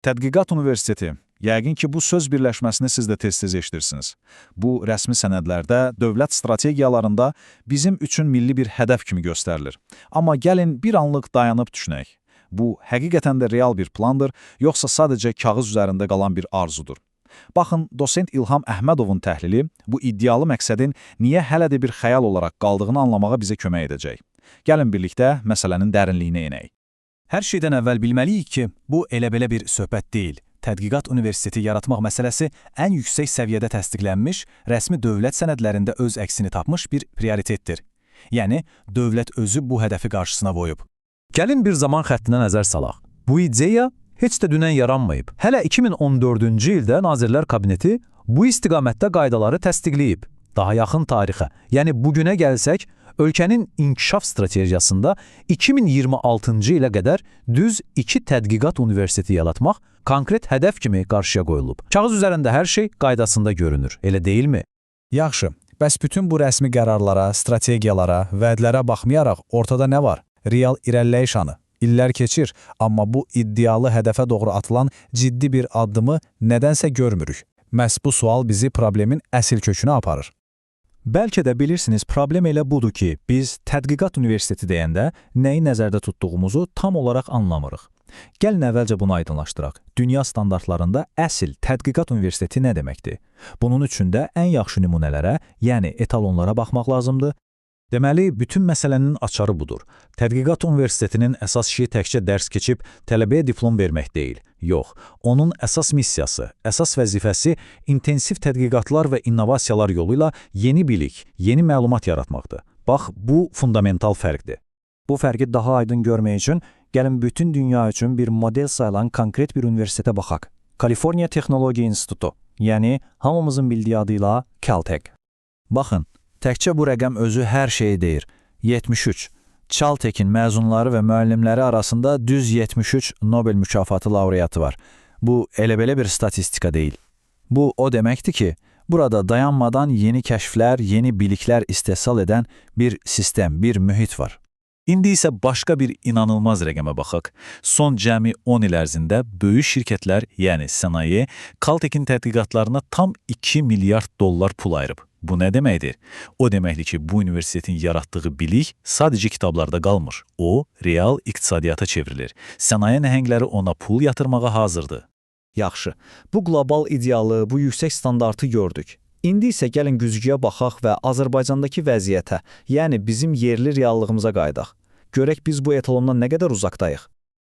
Tədqiqat Universiteti. Yəqin ki, bu söz birləşməsini siz də tez-tez eşidirsiniz. Bu, rəsmi sənədlərdə, dövlət strategiyalarında bizim üçün milli bir hədəf kimi göstərilir. Amma gəlin bir anlıq dayanıb düşünək. Bu, həqiqətən də real bir plandır, yoxsa sadəcə kağız üzərində qalan bir arzudur? Baxın, dosent İlham Əhmədovun təhlili bu iddialı məqsədin niyə hələ də bir xəyal olaraq qaldığını anlamağa bizə kömək edəcək. Gəlin birlikdə məsələnin dərinliyinə enək. Hər şeydən əvvəl bilməliyik ki, bu elə-belə bir söhbət deyil. Tədqiqat Universiteti yaratmaq məsələsi ən yüksək səviyyədə təsdiqlənmiş, rəsmi dövlət sənədlərində öz əksini tapmış bir prioritetdir. Yəni, dövlət özü bu hədəfi qarşısına qoyub. Gəlin bir zaman xəttinə nəzər salaq. Bu ideya heç də dünən yaranmayıb. Hələ 2014-cü ildə Nazirlər Kabineti bu istiqamətdə qaydaları təsdiqləyib. Daha yaxın tarixə, yəni bugünə gəlsək, ölkənin inkişaf strategiyasında 2026-cı ilə qədər düz 2 tədqiqat universiteti yaratmaq konkret hədəf kimi qarşıya qoyulub. Kağız üzərində hər şey qaydasında görünür, elə deyilmi? Yaxşı, bəs bütün bu rəsmi qərarlara, strategiyalara, vədlərə baxmayaraq ortada nə var? Real irəliləyiş anı. İllər keçir, amma bu iddialı hədəfə doğru atılan ciddi bir addımı nədənsə görmürük. Məhz bu sual bizi problemin əsl kökünə aparır. Bəlkə də bilirsiniz, problem elə budur ki, biz Tədqiqat Universiteti deyəndə nəyi nəzərdə tutduğumuzu tam olaraq anlamırıq. Gəlin əvvəlcə bunu aydınlaşdıraq. Dünya standartlarında əsl Tədqiqat Universiteti nə deməkdir? Bunun üçün də ən yaxşı nümunələrə, yəni etalonlara baxmaq lazımdır. Deməli, bütün məsələnin açarı budur. Tədqiqat Universitetinin əsas işi təkcə dərs keçib tələbəyə diplom vermək deyil. Yox, onun əsas missiyası, əsas vəzifəsi intensiv tədqiqatlar və innovasiyalar yolu ilə yeni bilik, yeni məlumat yaratmaqdır. Bax, bu fundamental fərqdir. Bu fərqi daha aydın görmək üçün gəlin bütün dünya üçün bir model sayılan konkret bir universitetə baxaq. Kaliforniya Texnologiya İnstitutu, yəni hamımızın bildiyi adıyla Caltech. Baxın, təkcə bu rəqəm özü hər şeyi deyir. 73. Caltech'in məzunları və müəllimləri arasında düz 73 Nobel mükafatı laureatı var. Bu, elə-belə bir statistika deyil. Bu, o deməkdir ki, burada dayanmadan yeni kəşflər, yeni biliklər istehsal edən bir sistem, bir mühit var. İndi isə başqa bir inanılmaz rəqəmə baxaq. Son cəmi 10 il ərzində böyük şirkətlər, yəni sənaye, Caltech'in tədqiqatlarına tam 2 milyard dollar pul ayırıb. Bu nə deməkdir? O deməkdir ki, bu universitetin yaratdığı bilik sadəcə kitablarda qalmır. O, real iqtisadiyyata çevrilir. Sənaye nəhəngləri ona pul yatırmağa hazırdır. Yaxşı, bu qlobal idealı, bu yüksək standartı gördük. İndi isə gəlin güzgüyə baxaq və Azərbaycandakı vəziyyətə, yəni bizim yerli reallığımıza qayıdaq. Görək biz bu etalondan nə qədər uzaqdayıq.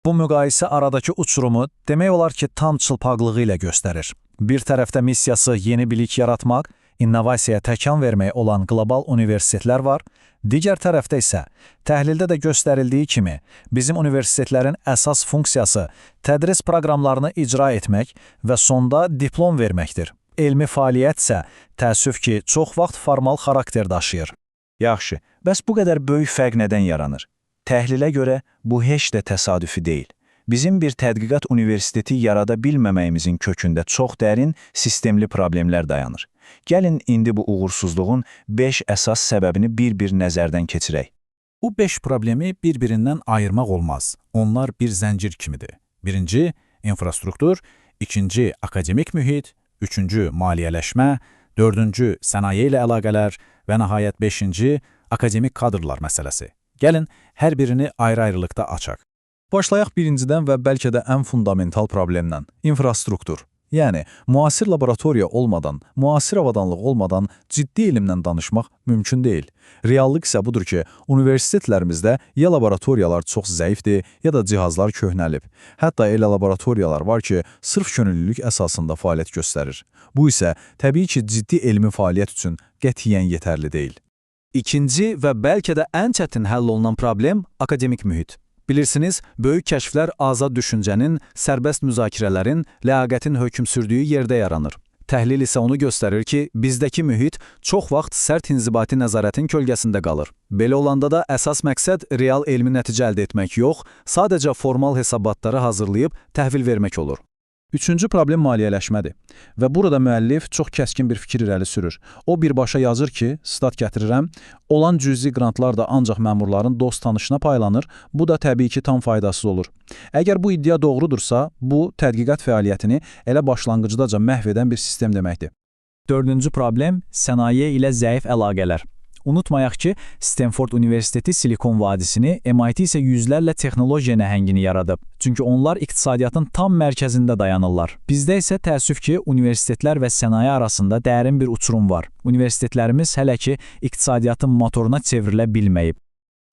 Bu müqayisə aradakı uçurumu demək olar ki, tam çılpaqlığı ilə göstərir. Bir tərəfdə missiyası yeni bilik yaratmaq, innovasiyaya təkan vermək olan qlobal universitetlər var, digər tərəfdə isə təhlildə də göstərildiyi kimi bizim universitetlərin əsas funksiyası tədris proqramlarını icra etmək və sonda diplom verməkdir. Elmi fəaliyyət isə təəssüf ki, çox vaxt formal xarakter daşıyır. Yaxşı, bəs bu qədər böyük fərq nədən yaranır? Təhlilə görə bu heç də təsadüfi deyil. Bizim bir tədqiqat universiteti yarada bilməməyimizin kökündə çox dərin, sistemli problemlər dayanır. Gəlin indi bu uğursuzluğun 5 əsas səbəbini bir-bir nəzərdən keçirək. Bu 5 problemi bir-birindən ayırmaq olmaz. Onlar bir zəncir kimidir. Birinci, infrastruktur, ikinci, akademik mühit, üçüncü, maliyyələşmə, dördüncü, sənaye ilə əlaqələr və nəhayət 5-ci, akademik kadrlar məsələsi. Gəlin, hər birini ayrı-ayrılıqda açaq. Başlayaq birincidən və bəlkə də ən fundamental problemdən, infrastruktur. Yəni, müasir laboratoriya olmadan, müasir avadanlıq olmadan ciddi elmdən danışmaq mümkün deyil. Reallıq isə budur ki, universitetlərimizdə ya laboratoriyalar çox zəifdir, ya da cihazlar köhnəlib. Hətta elə laboratoriyalar var ki, sırf könüllülük əsasında fəaliyyət göstərir. Bu isə təbii ki, ciddi elmi fəaliyyət üçün qətiyyən yetərli deyil. İkinci və bəlkə də ən çətin həll olunan problem akademik mühit. Bilirsiniz, böyük kəşflər azad düşüncənin, sərbəst müzakirələrin, ləyaqətin hökm sürdüyü yerdə yaranır. Təhlil isə onu göstərir ki, bizdəki mühit çox vaxt sərt inzibati nəzarətin kölgəsində qalır. Belə olanda da əsas məqsəd real elmi nəticə əldə etmək yox, sadəcə formal hesabatları hazırlayıb təhvil vermək olur. Üçüncü problem maliyyələşmədir və burada müəllif çox kəskin bir fikir irəli sürür. O birbaşa yazır ki, stat gətirirəm, olan cüzi qrantlar da ancaq məmurların dost tanışına paylanır, bu da təbii ki tam faydasız olur. Əgər bu iddia doğrudursa, bu tədqiqat fəaliyyətini elə başlanğıcdaca məhv edən bir sistem deməkdir. Dördüncü problem sənaye ilə zəif əlaqələr. Unutmayaq ki, Stanford Universiteti Silikon Vadisini, MIT isə yüzlərlə texnologiya nəhəngini yaradıb. Çünki onlar iqtisadiyyatın tam mərkəzində dayanırlar. Bizdə isə təəssüf ki, universitetlər və sənaye arasında dərin bir uçurum var. Universitetlərimiz hələ ki, iqtisadiyyatın motoruna çevrilə bilməyib.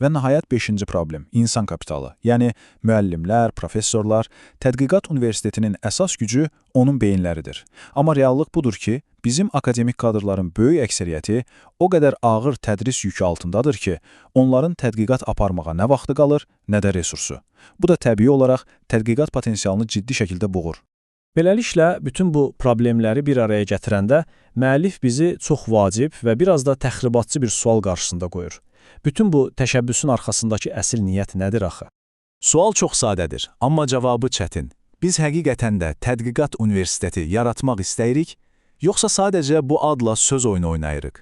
Və nəhayət 5-ci problem, insan kapitalı. Yəni, müəllimlər, professorlar, tədqiqat universitetinin əsas gücü onun beyinləridir. Amma reallıq budur ki, bizim akademik kadrların böyük əksəriyyəti o qədər ağır tədris yükü altındadır ki, onların tədqiqat aparmağa nə vaxtı qalır, nə də resursu. Bu da təbii olaraq tədqiqat potensialını ciddi şəkildə boğur. Beləliklə, bütün bu problemləri bir araya gətirəndə müəllif bizi çox vacib və biraz da təxribatçı bir sual qarşısında qoyur. Bütün bu təşəbbüsün arxasındakı əsl niyyət nədir axı? Sual çox sadədir, amma cavabı çətin. Biz həqiqətən də tədqiqat universiteti yaratmaq istəyirik, yoxsa sadəcə bu adla söz oyunu oynayırıq?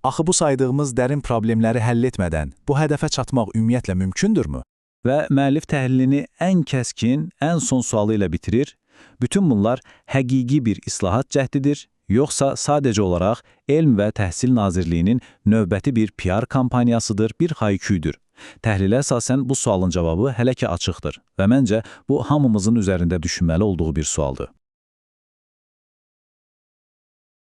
Axı bu saydığımız dərin problemləri həll etmədən bu hədəfə çatmaq ümumiyyətlə mümkündürmü? Və müəllif təhlilini ən kəskin, ən son sualı ilə bitirir. Bütün bunlar həqiqi bir islahat cəhdidir, yoxsa sadəcə olaraq Elm və Təhsil Nazirliyinin növbəti bir PR kampaniyasıdır, bir hayküydür. Təhlilə əsasən bu sualın cavabı hələ ki açıqdır və məncə bu hamımızın üzərində düşünməli olduğu bir sualdır.